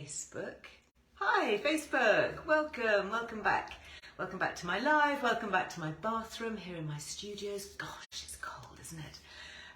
Facebook. Hi, Facebook. Welcome back. Welcome back to my live. Welcome back to my bathroom here in my studios. Gosh, it's cold, isn't it?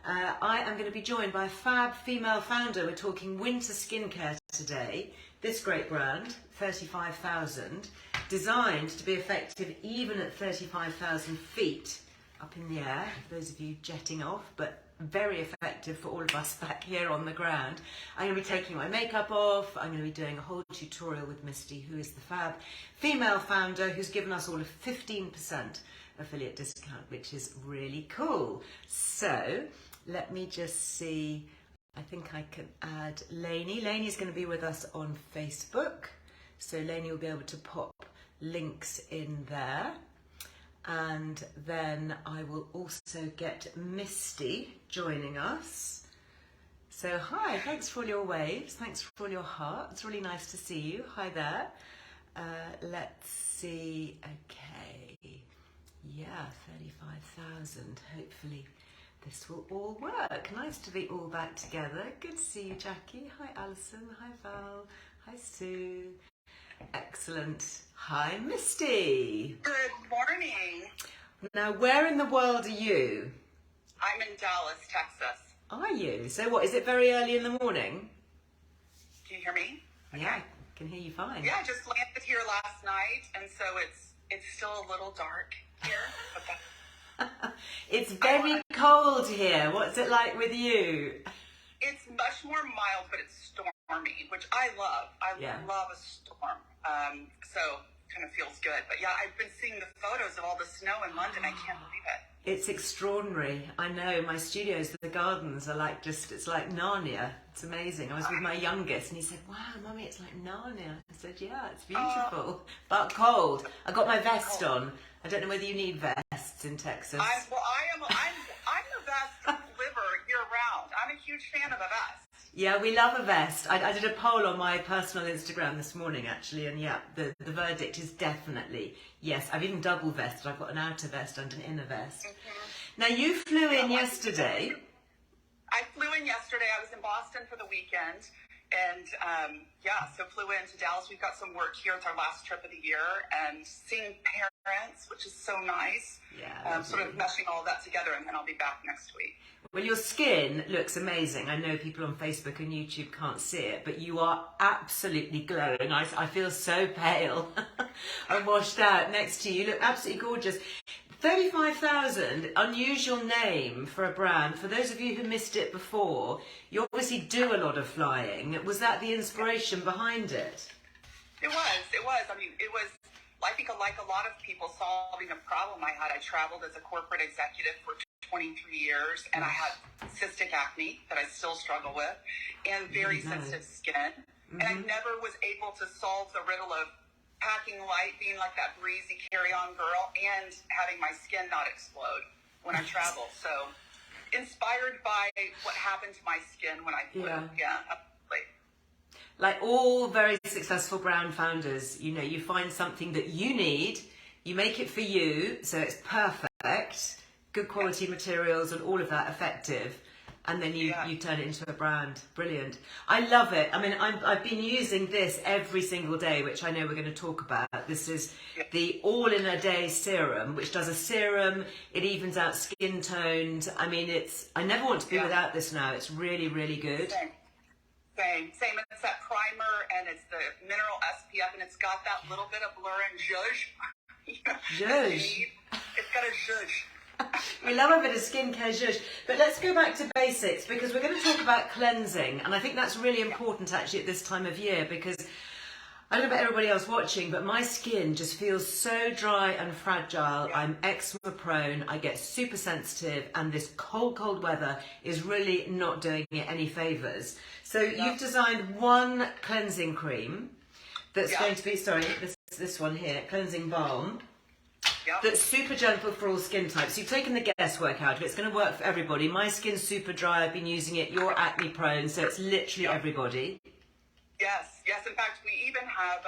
I am going to be joined by a fab female founder. We're talking winter skincare today. This great brand, 35,000, designed to be effective even at 35,000 feet up in the air, for those of you jetting off, but very effective for all of us back here on the ground. I'm going to be taking my makeup off. I'm going to be doing a whole tutorial with Misty, who is the fab female founder who's given us all a 15% affiliate discount, which is really cool. So let me just see. I think I can add Lainey. Lainey's going to be with us on Facebook. So Lainey will be able to pop links in there. And then I will also get Misty joining us. So hi, thanks for all your waves, thanks for all your heart. It's really nice to see you. Hi there. Let's see, okay. Yeah, 35,000. Hopefully this will all work. Nice to be all back together. Good to see you, Jackie. Hi, Alison. Hi, Val. Hi, Sue. Excellent. Hi, Misty. Good morning. Now, where in the world are you? I'm in Dallas, Texas. Are you? So what, is it very early in the morning? Can you hear me? Yeah, I can hear you fine. Yeah, I just landed here last night, and so it's still a little dark here. It's very cold here. What's it like with you? It's much more mild, but it's stormy, which I love. I love a storm. So kind of feels good. But yeah, I've been seeing the photos of all the snow in London. I can't believe it. It's extraordinary. I know. My studios, the gardens are like it's like Narnia. It's amazing. I was with my youngest and he said, wow, Mummy, it's like Narnia. I said, yeah, it's beautiful, but cold. I got my vest on. I don't know whether you need vests in Texas. I'm a vest liver year round. I'm a huge fan of a vest. Yeah, we love a vest. I did a poll on my personal Instagram this morning, actually, and yeah, the verdict is definitely yes. I've even double vested. I've got an outer vest and an inner vest. Mm-hmm. Now, you flew in yesterday. I flew in yesterday. I was in Boston for the weekend, and so flew into Dallas. We've got some work here. It's our last trip of the year, and seeing parents, which is so nice. Yeah. Sort of meshing all of that together, and then I'll be back next week. Well, your skin looks amazing. I know people on Facebook and YouTube can't see it, but you are absolutely glowing. I feel so pale. I'm washed out next to you. You look absolutely gorgeous. 35,000, unusual name for a brand. For those of you who missed it before, you obviously do a lot of flying. Was that the inspiration behind it? It was. I mean, it was, I think like a lot of people solving a problem I had. I traveled as a corporate executive for 23 years, and I had cystic acne that I still struggle with, and very sensitive skin. Mm-hmm. And I never was able to solve the riddle of packing light, being like that breezy carry-on girl, and having my skin not explode when I travel. So, inspired by what happened to my skin when I flew. Yeah, absolutely. Like all very successful brand founders, you know, you find something that you need, you make it for you, so it's perfect, good quality materials and all of that effective, and then you turn it into a brand. Brilliant. I love it. I mean, I've been using this every single day, which I know we're going to talk about. This is the all-in-a-day serum, which does a serum. It evens out skin tones. I mean, I never want to be without this now. It's really, really good. Same. It's that primer, and it's the mineral SPF, and it's got that little bit of blur and zhuzh. Zhuzh. It's got a zhuzh. We love a bit of skincare zhuzh. But let's go back to basics, because we're going to talk about cleansing, and I think that's really important actually at this time of year, because I don't know about everybody else watching, but my skin just feels so dry and fragile. I'm eczema prone, I get super sensitive, and this cold weather is really not doing it any favours. So you've designed one cleansing cream that's going to be, this one here, cleansing balm. That's super gentle for all skin types. You've taken the guesswork out of it. It's going to work for everybody. My skin's super dry. I've been using it. You're acne prone, so it's literally everybody. Yes. In fact, we even have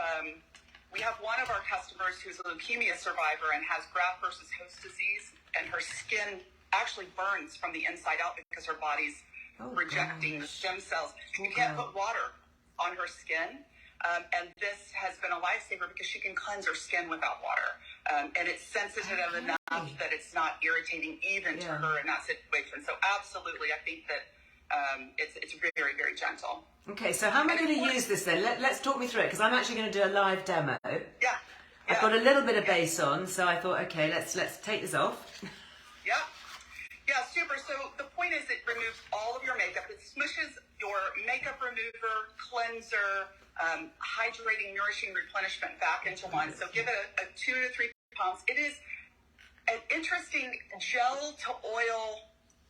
we have one of our customers who's a leukemia survivor and has graft versus host disease, and her skin actually burns from the inside out because her body's rejecting the stem cells. You can't put water on her skin. And this has been a lifesaver because she can cleanse her skin without water. And it's sensitive enough that it's not irritating even to her in that situation. So absolutely, I think that it's very, very gentle. Okay, so how am I going to use this then? Let's talk me through it, because I'm actually going to do a live demo. Yeah. I've got a little bit of base on, so I thought, okay, let's take this off. Yeah. Yeah, super. So the point is it removes all of your makeup. It smushes your makeup remover, cleanser, hydrating, nourishing replenishment back into one. So give it a 2 to 3 pumps. It is an interesting gel to oil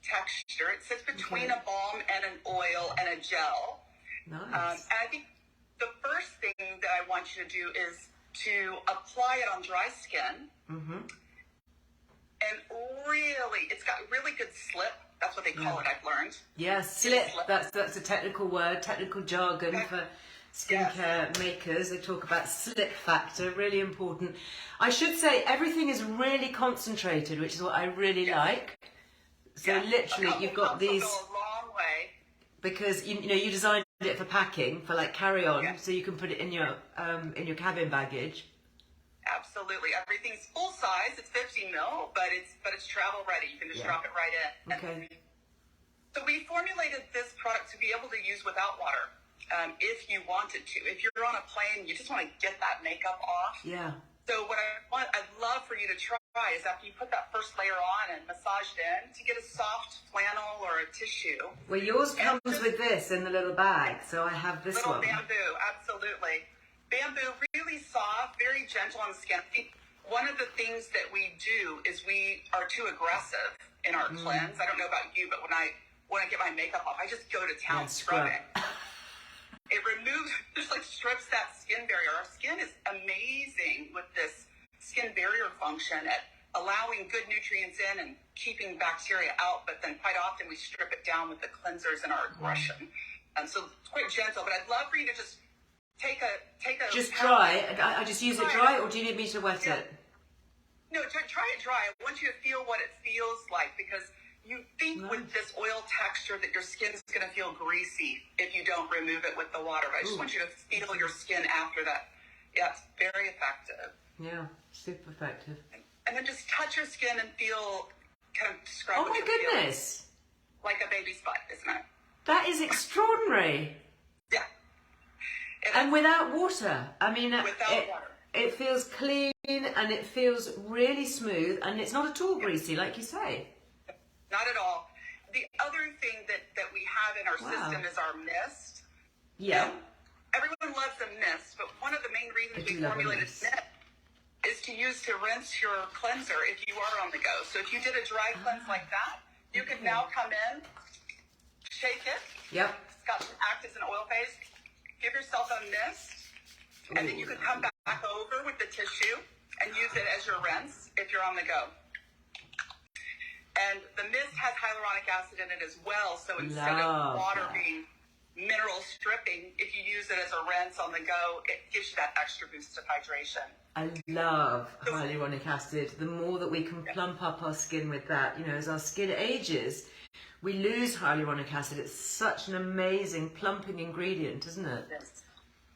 texture. It sits between a balm and an oil and a gel. Nice. And I think the first thing that I want you to do is to apply it on dry skin. Mm-hmm. And really, it's got really good slip. That's what they call it, I've learned. Yeah, slip. That's a technical word, technical jargon for skincare makers. They talk about slip factor, really important. I should say everything is really concentrated, which is what I really like. So literally, you've got these. Go a long way. Because you know you designed it for packing, for like carry-on, so you can put it in your cabin baggage. Absolutely, everything's full size. It's 15 mil, but it's travel ready. You can just drop it right in. Okay. So we formulated this product to be able to use without water, if you wanted to. If you're on a plane, you just want to get that makeup off. Yeah. So what I'd love for you to try is after you put that first layer on and massage it in, to get a soft flannel or a tissue. Well, yours comes with this in the little bag, so I have this little one. Bamboo, absolutely. Bamboo, really soft, very gentle on the skin. I think one of the things that we do is we are too aggressive in our cleanse. I don't know about you, but when I get my makeup off, I just go to town scrubbing. It removes, just like strips that skin barrier. Our skin is amazing with this skin barrier function at allowing good nutrients in and keeping bacteria out, but then quite often we strip it down with the cleansers and our aggression. So it's quite gentle, but I'd love for you to just take a. Just dry. I just use it dry, or do you need me to wet it? No, try it dry. I want you to feel what it feels like, because you think with this oil texture that your skin is going to feel greasy if you don't remove it with the water. I just want you to feel your skin after that. Yeah, it's very effective. Yeah, super effective. And then just touch your skin and feel, kind of scrub. Oh my goodness! Like a baby's butt, isn't it? That is extraordinary. Yeah. And without water. I mean, without water. It feels clean and it feels really smooth, and it's not at all greasy, like you say. Not at all. The other thing that we have in our system is our mist. Yeah. And everyone loves a mist, but one of the main reasons we formulated mist is to use to rinse your cleanser if you are on the go. So if you did a dry cleanse like that, you can now come in, shake it. Yep. It's got some actives and oil phase. Give yourself a mist, and then you can come back over with the tissue and use it as your rinse if you're on the go. And the mist has hyaluronic acid in it as well, so instead of water being mineral stripping, if you use it as a rinse on the go, it gives you that extra boost of hydration. I love hyaluronic acid. The more that we can plump up our skin with that, you know, as our skin ages, we lose hyaluronic acid. It's such an amazing plumping ingredient, isn't it? Yes,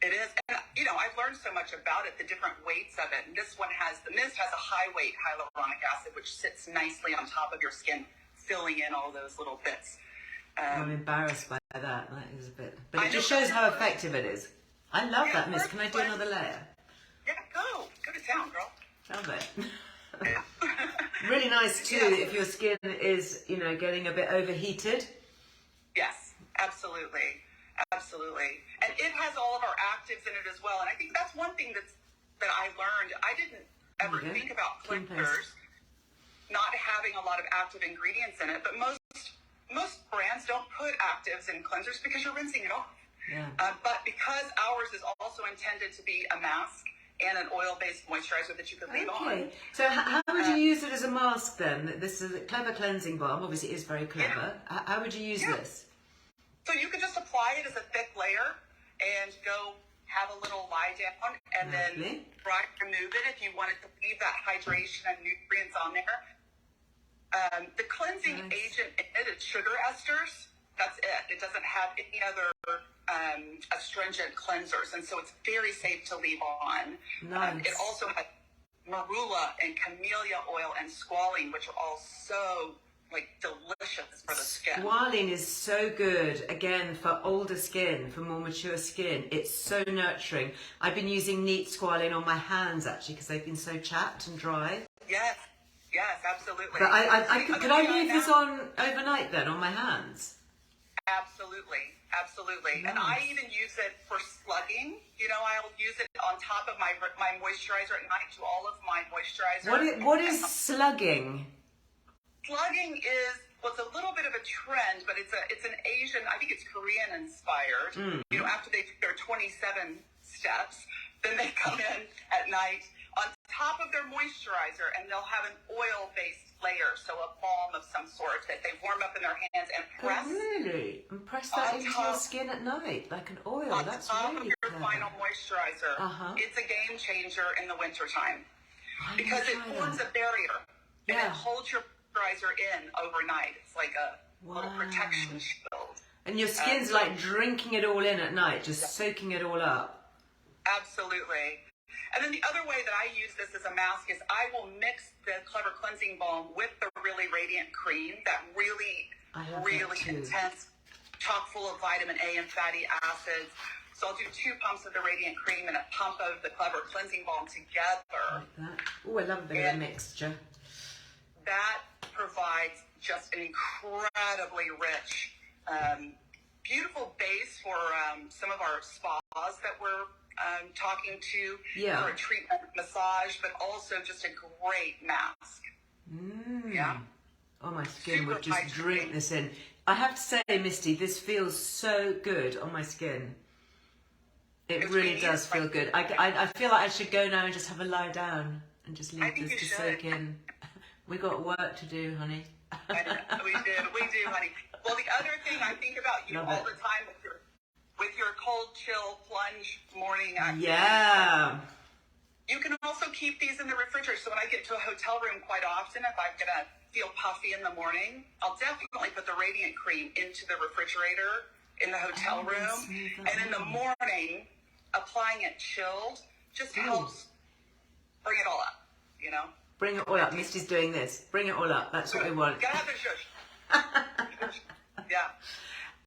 it is. And, you know, I've learned so much about it, the different weights of it. And this one the mist has a high weight hyaluronic acid, which sits nicely on top of your skin, filling in all those little bits. I'm embarrassed by that. That is a bit. But it just shows how effective it is. I love that mist. Can I do another layer? Yeah, go to town, girl. Love it. Really nice too if your skin is, you know, getting a bit overheated. Yes, absolutely. Absolutely. And it has all of our actives in it as well. And I think that's one thing that I learned. I didn't ever think about cleansers not having a lot of active ingredients in it, but most brands don't put actives in cleansers because you're rinsing it off. Yeah. But because ours is also intended to be a mask and an oil-based moisturizer that you can leave on. So how would you use it as a mask then? This is a clever cleansing balm. Obviously, it is very clever. Yeah. How would you use this? So you can just apply it as a thick layer and go have a little lie down and then remove it if you wanted to leave that hydration and nutrients on there. The cleansing agent in it is sugar esters. That's it. It doesn't have any other astringent cleansers, and so it's very safe to leave on. Nice. It also has marula and camellia oil and squalene, which are all so delicious for the skin. Squalene is so good, again, for older skin, for more mature skin. It's so nurturing. I've been using neat squalene on my hands, actually, because they've been so chapped and dry. Yes, absolutely. But could I leave this on overnight then, on my hands? Absolutely. Nice. And I even use it for slugging. I'll use it on top of my moisturizer at night to all of my moisturizer. What is slugging? Slugging is, it's a little bit of a trend, but it's an Asian, I think it's Korean inspired. After they do their 27 steps, then they come in at night on top of their moisturizer, and they'll have an oil-based layer, so a balm of some sort that they warm up in their hands and press. Oh, really? And press that into your skin at night, like an oil. That's really on top of your clever. final moisturizer. It's a game changer in the wintertime because it forms a barrier and it holds your moisturizer in overnight. It's like a little protection shield. And your skin's like drinking it all in at night, just soaking it all up. Absolutely. And then the other way that I use this as a mask is I will mix the Clever Cleansing Balm with the Really Radiant Cream, that really intense, chock full of vitamin A and fatty acids. So I'll do 2 pumps of the Radiant Cream and a pump of the Clever Cleansing Balm together. Like that. Oh, I love a bit of a mixture. That provides just an incredibly rich, beautiful base for some of our spas that we're talking to for a treatment massage, but also just a great mask. Yeah. Oh, my skin would just drink this in. I have to say, Misty, this feels so good on my skin. It really does feel good. I feel like I should go now and just have a lie down and just leave this to soak in. We got work to do, honey. We do, honey. Well, the other thing I think about you all the time with your cold chill plunge morning activity. Yeah. You can also keep these in the refrigerator. So when I get to a hotel room quite often, if I'm going to feel puffy in the morning, I'll definitely put the Radiant Cream into the refrigerator in the hotel room. And in the morning, applying it chilled just helps bring it all up, Bring it all up. Misty's doing this. Bring it all up. That's what we want. Gotta have the shush. Yeah.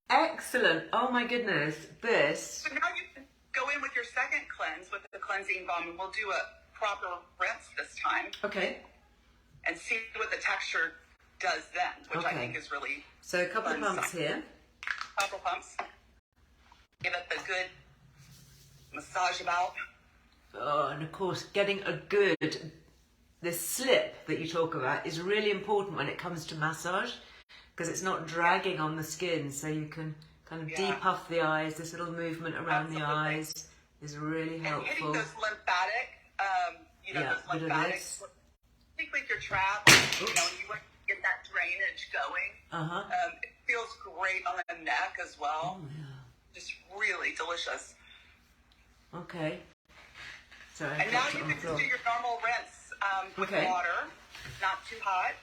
Excellent. Oh my goodness. This. So now you can go in with your second cleanse with the cleansing balm, and we'll do a proper rinse this time. Okay. And see what the texture does then, which I think is really So a couple of pumps here. Couple pumps. Give it the good massage about. Oh, and of course, getting a good... This slip that you talk about is really important when it comes to massage, because it's not dragging on the skin, so you can kind of depuff the eyes. This little movement around the eyes is really helpful. And hitting those lymphatic, those lymphatic, particularly if you're trapped, you want to get that drainage going. It feels great on the neck as well. Oh, yeah. Just really delicious. Okay. Sorry. And now you can just do your normal rinse. With water, not too hot.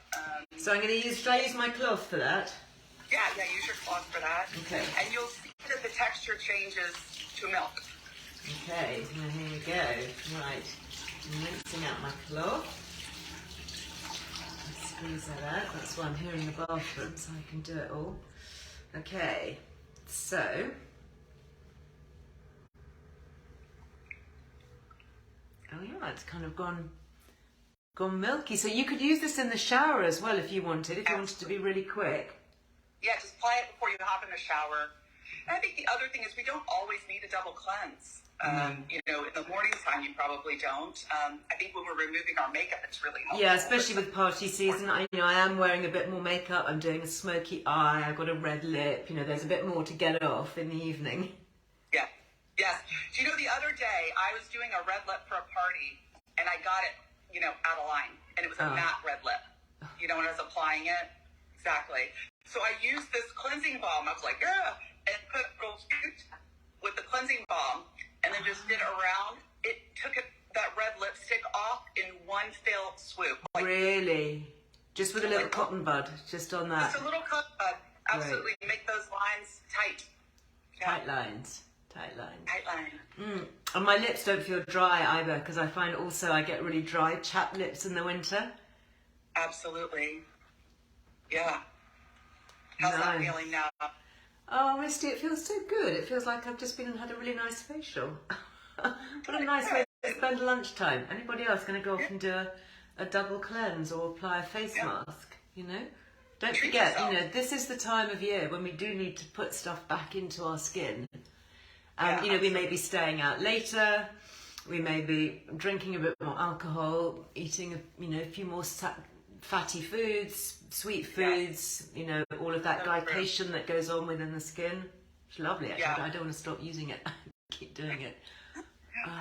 So I'm going to use, should I use my cloth for that? Yeah, use your cloth for that. Okay. And you'll see that the texture changes to milk. Okay, now here we go. Right, I'm rinsing out my cloth. Let's squeeze that out. That's why I'm here in the bathroom, so I can do it all. Okay, so... Oh yeah, it's kind of gone milky. So you could use this in the shower as well if you wanted, if you wanted to be really quick. Yeah, just apply it before you hop in the shower. And I think the other thing is we don't always need a double cleanse. In the morning time you probably don't. I think when we're removing our makeup, it's really helpful. Yeah, especially with party season. I am wearing a bit more makeup. I'm doing a smoky eye. I've got a red lip. There's a bit more to get off in the evening. Yeah. Yes. Do you know the other day I was doing a red lip for a party and I got it, out of line. And it was a matte red lip. When I was applying it. Exactly. So I used this cleansing balm. I was like, and put a little scoop with the cleansing balm and then just did it around. It took that red lipstick off in one fell swoop. Really? Just with a little cotton bud, just on that? Just a little cotton bud. Absolutely. Right. Make those lines tight. tight lines. Tight lines. Tight line. And my lips don't feel dry either, because I find also I get really dry, chapped lips in the winter. Absolutely. Yeah. How's that feeling now? Oh, Misty, it feels so good. It feels like I've just been and had a really nice facial. What a nice way to spend lunchtime. Anybody else going to go off and do a double cleanse or apply a face mask, you know? Don't forget, you know, this is the time of year when we do need to put stuff back into our skin. You know, we may be staying out later, we may be drinking a bit more alcohol, eating, you know, a few more fatty foods, sweet foods, you know, all of that glycation that goes on within the skin. It's lovely, actually. I don't want to stop using it. Keep doing it.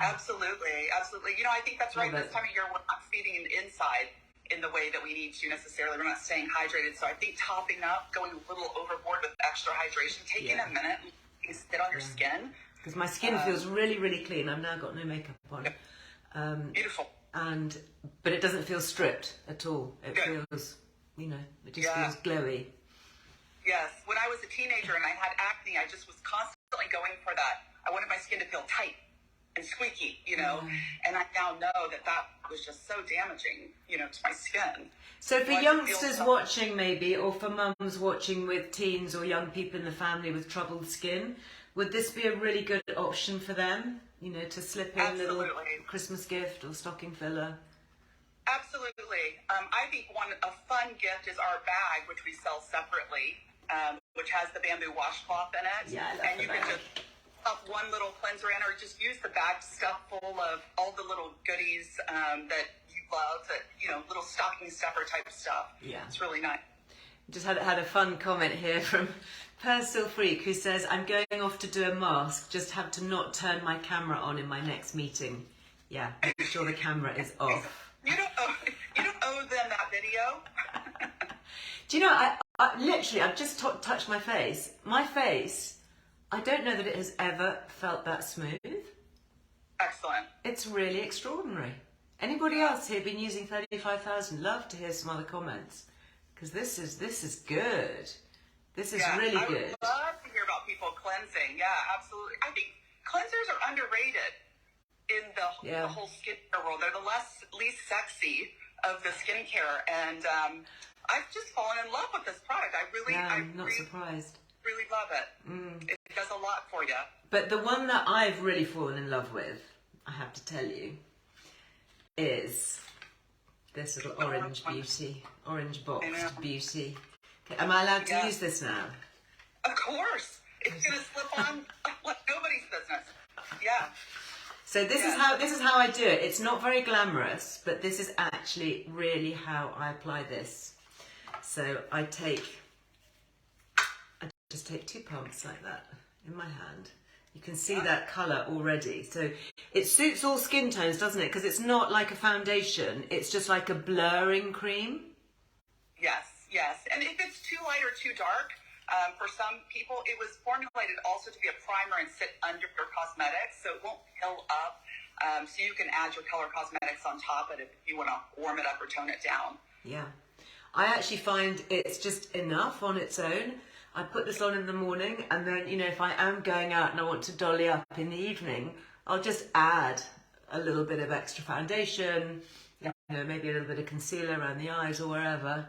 Absolutely, absolutely. You know, I think that's right. This time of year, we're not feeding inside in the way that we need to necessarily. We're not staying hydrated. So I think topping up, going a little overboard with extra hydration, taking a minute and sit on your skin. Because my skin feels really, really clean. I've now got no makeup on. Beautiful. But it doesn't feel stripped at all. It feels, you know, it just feels glowy. Yes. When I was a teenager and I had acne, I just was constantly going for that. I wanted my skin to feel tight and squeaky, you know, and I now know that that was just so damaging, you know, to my skin. So for youngsters watching maybe, or for mums watching with teens or young people in the family with troubled skin, would this be a really good option for them, you know, to slip in a little Christmas gift or stocking filler? Absolutely. I think a fun gift is our bag, which we sell separately, which has the bamboo washcloth in it. Yeah, I love and you can just up one little cleanser in, or just use the bag stuffed full of all the little goodies that you love, that, you know, little stocking stuffer type stuff. Yeah, it's really nice. Just had a fun comment here from Personal Freak, who says, I'm going off to do a mask, just have to not turn my camera on in my next meeting. Yeah, make sure the camera is off. You don't owe them that video. Do you know, I literally, I've just touched my face. My face, I don't know that it has ever felt that smooth. Excellent. It's really extraordinary. Anybody else here been using 35,000? Love to hear some other comments, because this is good. This is really good. I would love to hear about people cleansing. Yeah, absolutely. I think cleansers are underrated in the whole skincare world. They're the least sexy of the skincare, and I've just fallen in love with this product. I'm not surprised. Really love it. It does a lot for you. But the one that I've really fallen in love with, I have to tell you, is this little orange beauty, orange boxed beauty. Okay, am I allowed to use this now? Of course. It's going to slip on like nobody's business. Yeah. So this is how I do it. It's not very glamorous, but this is actually really how I apply this. So I just take 2 pumps like that in my hand. You can see that colour already. So it suits all skin tones, doesn't it? Because it's not like a foundation. It's just like a blurring cream. Yes, yes. And if it's too light or too dark, for some people, it was formulated also to be a primer and sit under your cosmetics, so it won't pill up. So you can add your color cosmetics on top of it if you want to warm it up or tone it down. Yeah. I actually find it's just enough on its own. I put this on in the morning, and then, you know, if I am going out and I want to dolly up in the evening, I'll just add a little bit of extra foundation, you know, maybe a little bit of concealer around the eyes or wherever.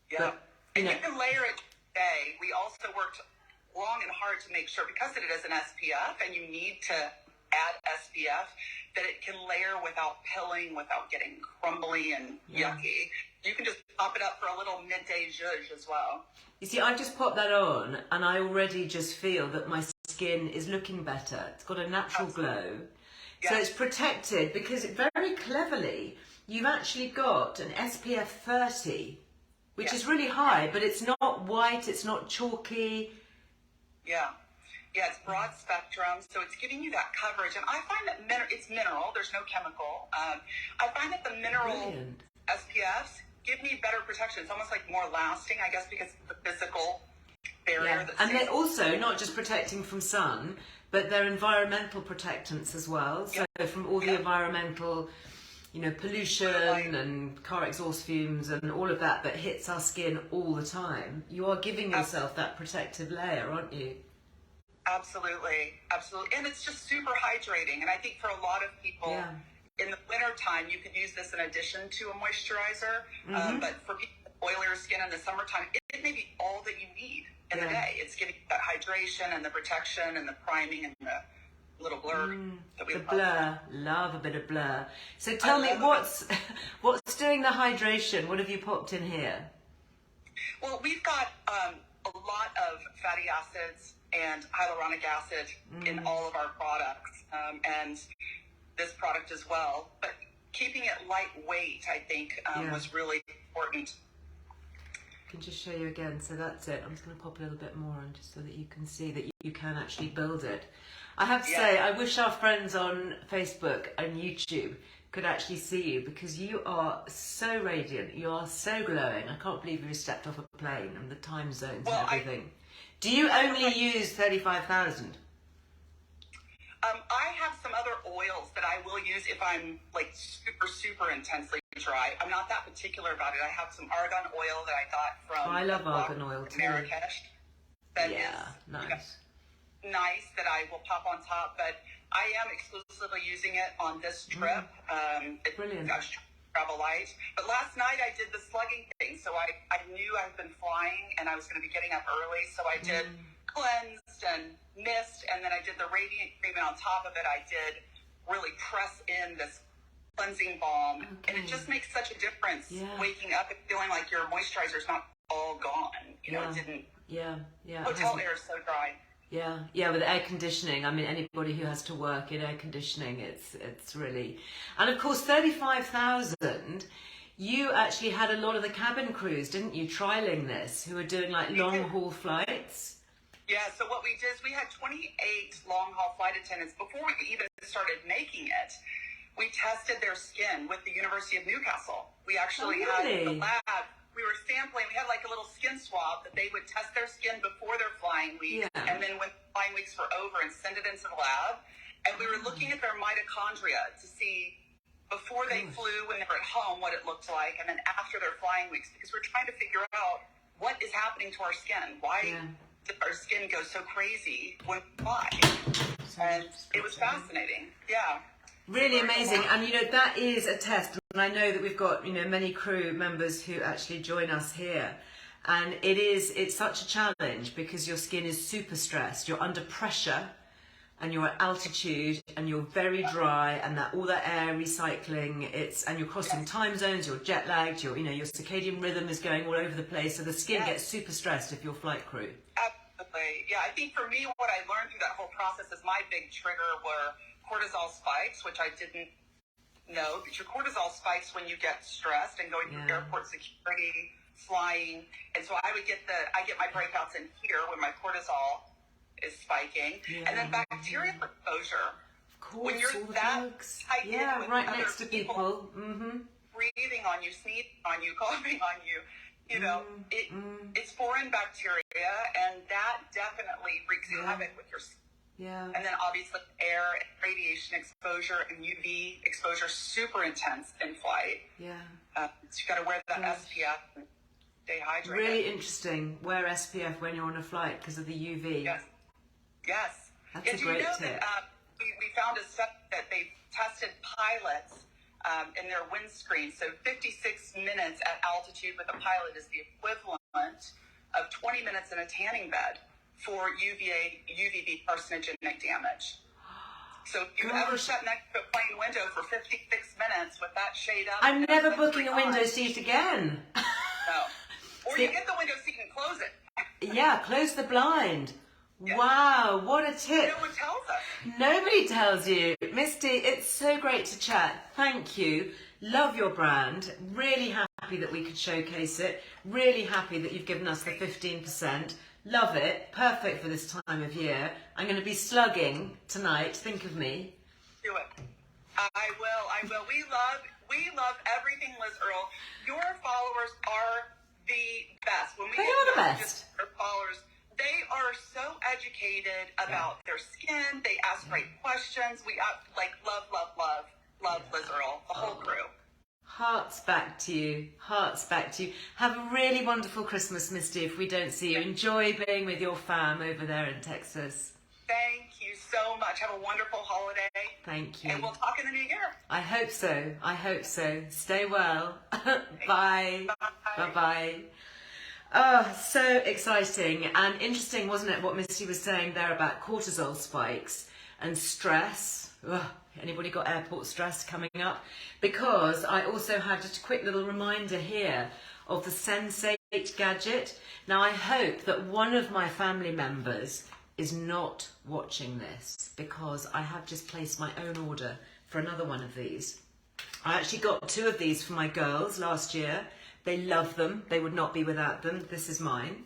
Yeah. But, you can layer it today. We also worked long and hard to make sure, because it is an SPF and you need to add SPF, that it can layer without pilling, without getting crumbly and yucky. You can just pop it up for a little midday zhuzh as well. You see, I just popped that on and I already just feel that my skin is looking better. It's got a natural glow. Yes. So it's protected, because very cleverly, you've actually got an SPF 30, which is really high, but it's not white, it's not chalky. Yeah. Yeah, it's broad spectrum, so it's giving you that coverage. And I find that it's mineral, there's no chemical. I find that the mineral SPFs give me better protection. It's almost like more lasting, I guess, because of the physical barrier. Yeah. And they're also not just protecting from sun, but they're environmental protectants as well. So from all the environmental, you know, pollution and car exhaust fumes and all of that hits our skin all the time, you are giving yourself that protective layer, aren't you? Absolutely. Absolutely. And it's just super hydrating. And I think for a lot of people in the winter time, you could use this in addition to a moisturizer. But for people with oilier skin in the summertime, it may be all that you need in the day. It's giving you that hydration and the protection and the priming and the little blur that we love. Blur. Love a bit of blur. So tell me, what's doing the hydration? What have you popped in here? Well, we've got a lot of fatty acids and hyaluronic acid in all of our products, and this product as well. But keeping it lightweight, I think, was really important. I can just show you again. So that's it. I'm just going to pop a little bit more on just so that you can see that you can actually build it. I have to say, I wish our friends on Facebook and YouTube could actually see you, because you are so radiant. You are so glowing. I can't believe you stepped off a plane and the time zones and everything. Do you only use 35,000? I have some other oils that I will use if I'm like super intensely dry. I'm not that particular about it. I have some argan oil that I got from I love argan oil too. Marrakesh. That is nice. Nice that I will pop on top, but I am exclusively using it on this trip. Brilliant. I was trying to travel light. But last night I did the slugging thing, so I knew I'd been flying and I was going to be getting up early, so I did cleansed and mist, and then I did the radiant cream, and on top of it I did really press in this cleansing balm, and it just makes such a difference waking up and feeling like your moisturizer is not all gone. You know, it didn't. Hotel air is so dry. Yeah, with air conditioning. I mean, anybody who has to work in air conditioning, it's really... And of course, 35,000, you actually had a lot of the cabin crews, didn't you, trialing this, who were doing like long-haul flights? Yeah, so what we did is we had 28 long-haul flight attendants. Before we even started making it, we tested their skin with the University of Newcastle. We actually had the lab... We were sampling, we had like a little skin swab that they would test their skin before their flying week, and then when flying weeks were over, and send it into the lab. And we were looking at their mitochondria to see before they flew, when they were at home, what it looked like, and then after their flying weeks, because we're trying to figure out what is happening to our skin. Why did our skin go so crazy when we fly? And it was fascinating. Yeah. Really amazing. And you know, that is a test, and I know that we've got, you know, many crew members who actually join us here, and it's such a challenge because your skin is super stressed, you're under pressure, and you're at altitude, and you're very dry, and that all that air recycling, and you're crossing time zones, you're jet lagged, your circadian rhythm is going all over the place, so the skin gets super stressed if you're flight crew. Absolutely. Yeah, I think for me, what I learned through that whole process is my big trigger were cortisol spikes, which I didn't know. But your cortisol spikes when you get stressed and going through airport security, flying. And so I get my breakouts in here when my cortisol is spiking. And then bacterial exposure. Of course, when you're that tight in with right other next to people. Breathing on you, sneezing on you, coughing on you, you know, it's foreign bacteria, and that definitely wreaks havoc with your skin. And then obviously air, radiation exposure, and UV exposure, super intense in flight. So you got to wear that SPF and stay hydrated. Really interesting. Wear SPF when you're on a flight because of the UV. Yes. That's a great tip. That, we found a study that they tested pilots in their windscreen. So 56 minutes at altitude with a pilot is the equivalent of 20 minutes in a tanning bed for UVB carcinogenic damage. So if you ever sat next to a plane window for 56 minutes with that shade up... I'm never booking a window seat again. No. Or you get the window seat and close it. Close the blind. Wow, what a tip. No one tells us. Nobody tells you. Misty, it's so great to chat. Thank you. Love your brand. Really happy that we could showcase it. Really happy that you've given us the 15%. Love it. Perfect for this time of year. I'm going to be slugging tonight. Think of me. Do it. I will. We love everything, Liz Earle. Your followers are the best. When we They are the best. Our followers, they are so educated about their skin. They ask great questions. We love Liz Earle, the whole crew. Hearts back to you. Hearts back to you. Have a really wonderful Christmas, Misty, if we don't see you. Enjoy being with your fam over there in Texas. Thank you so much. Have a wonderful holiday. Thank you. And we'll talk in the new year. I hope so. I hope so. Stay well. Bye. Bye. Bye. Oh, so exciting and interesting, wasn't it, what Misty was saying there about cortisol spikes and stress. Ugh, anybody got airport stress coming up? Because I also had just a quick little reminder here of the Sensate gadget. Now, I hope that one of my family members is not watching this, because I have just placed my own order for another one of these. I actually got 2 of these for my girls last year. They love them. They would not be without them. This is mine.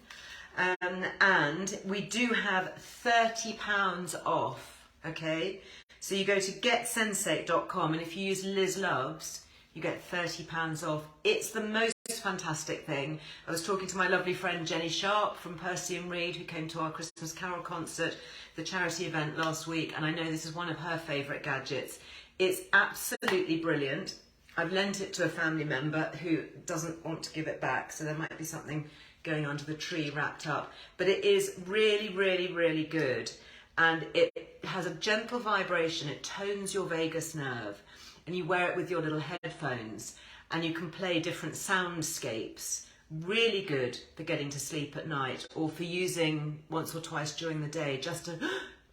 And we do have £30 off, okay? So you go to getsensate.com, and if you use Liz Loves, you get £30 off. It's the most fantastic thing. I was talking to my lovely friend Jenny Sharp from Percy and Reed, who came to our Christmas Carol concert, the charity event last week, and I know this is one of her favourite gadgets. It's absolutely brilliant. I've lent it to a family member who doesn't want to give it back, so there might be something going under the tree wrapped up. But it is really, really, really good. And it has a gentle vibration. It tones your vagus nerve. And you wear it with your little headphones. And you can play different soundscapes. Really good for getting to sleep at night, or for using once or twice during the day, just to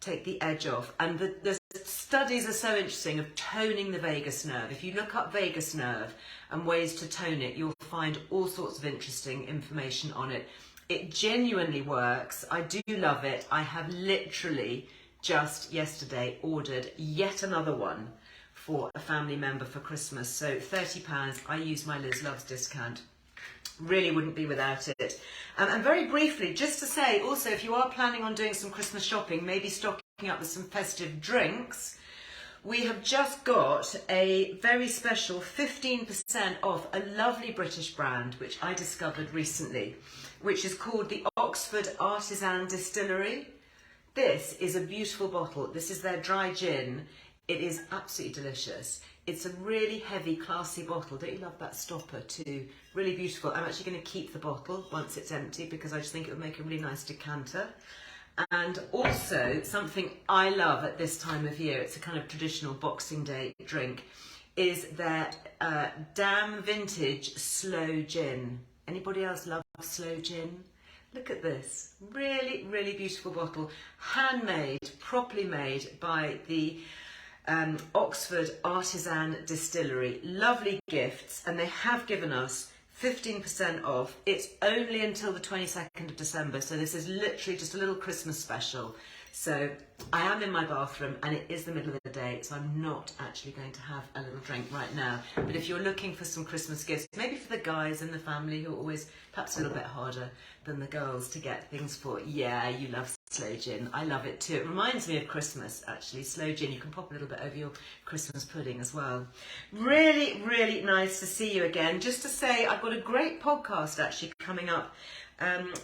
take the edge off. And the studies are so interesting of toning the vagus nerve. If you look up vagus nerve and ways to tone it, you'll find all sorts of interesting information on it. It genuinely works. I do love it. I have literally just yesterday ordered yet another one for a family member for Christmas. So £30, I use my Liz Loves discount. Really wouldn't be without it. And very briefly, just to say also, if you are planning on doing some Christmas shopping, maybe stocking up with some festive drinks, we have just got a very special 15% off a lovely British brand, which I discovered recently, which is called the Oxford Artisan Distillery. This is a beautiful bottle. This is their dry gin. It is absolutely delicious. It's a really heavy, classy bottle. Don't you love that stopper too? Really beautiful. I'm actually going to keep the bottle once it's empty, because I just think it would make a really nice decanter. And also, something I love at this time of year, it's a kind of traditional Boxing Day drink, is their Damn Vintage Slow Gin. Anybody else love slow gin? Look at this. Really, really beautiful bottle. Handmade, properly made by the Oxford Artisan Distillery. Lovely gifts, and they have given us 15% off. It's only until the 22nd of December, so this is literally just a little Christmas special. So I am in my bathroom, and it is the middle of the day, so I'm not actually going to have a little drink right now. But if you're looking for some Christmas gifts, maybe for the guys in the family who are always perhaps a little bit harder than the girls to get things for, yeah, you love slow gin. I love it too. It reminds me of Christmas, actually. Slow gin, you can pop a little bit over your Christmas pudding as well. Really, really nice to see you again. Just to say, I've got a great podcast actually coming up.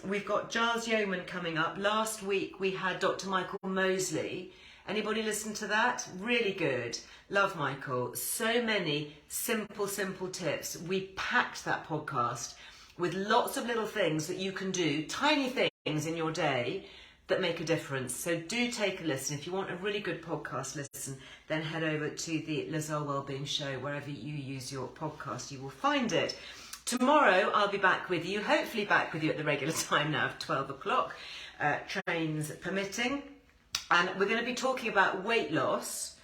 We've got Giles Yeoman coming up. Last week we had Dr. Michael Mosley. Anybody listen to that? Really good. Love Michael. So many simple tips. We packed that podcast with lots of little things that you can do, tiny things in your day that make a difference. So do take a listen. If you want a really good podcast listen, then head over to the Earle Wellbeing Show. Wherever you use your podcast, you will find it. Tomorrow I'll be back with you, hopefully back with you at the regular time now of 12 o'clock, trains permitting. And we're going to be talking about weight loss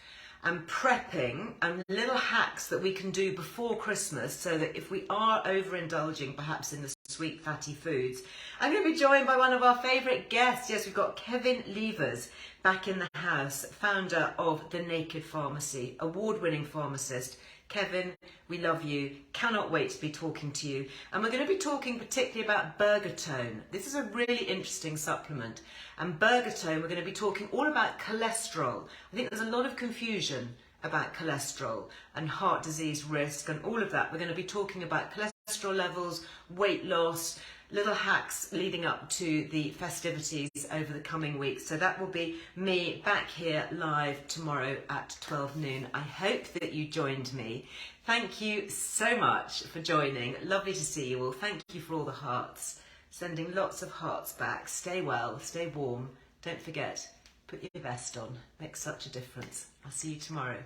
and prepping and little hacks that we can do before Christmas, so that if we are overindulging perhaps in the sweet fatty foods. I'm going to be joined by one of our favourite guests. Yes, we've got Kevin Levers back in the house, founder of The Naked Pharmacy, award-winning pharmacist. Kevin, we love you. Cannot wait to be talking to you. And we're going to be talking particularly about Bergatone. This is a really interesting supplement. And Bergatone, we're going to be talking all about cholesterol. I think there's a lot of confusion about cholesterol and heart disease risk and all of that. We're going to be talking about cholesterol levels, weight loss, little hacks leading up to the festivities over the coming weeks. So that will be me back here live tomorrow at 12 noon. I hope that you joined me. Thank you so much for joining. Lovely to see you all. Thank you for all the hearts. Sending lots of hearts back. Stay well, stay warm. Don't forget, Put your vest on. Makes such a difference. I'll see you tomorrow.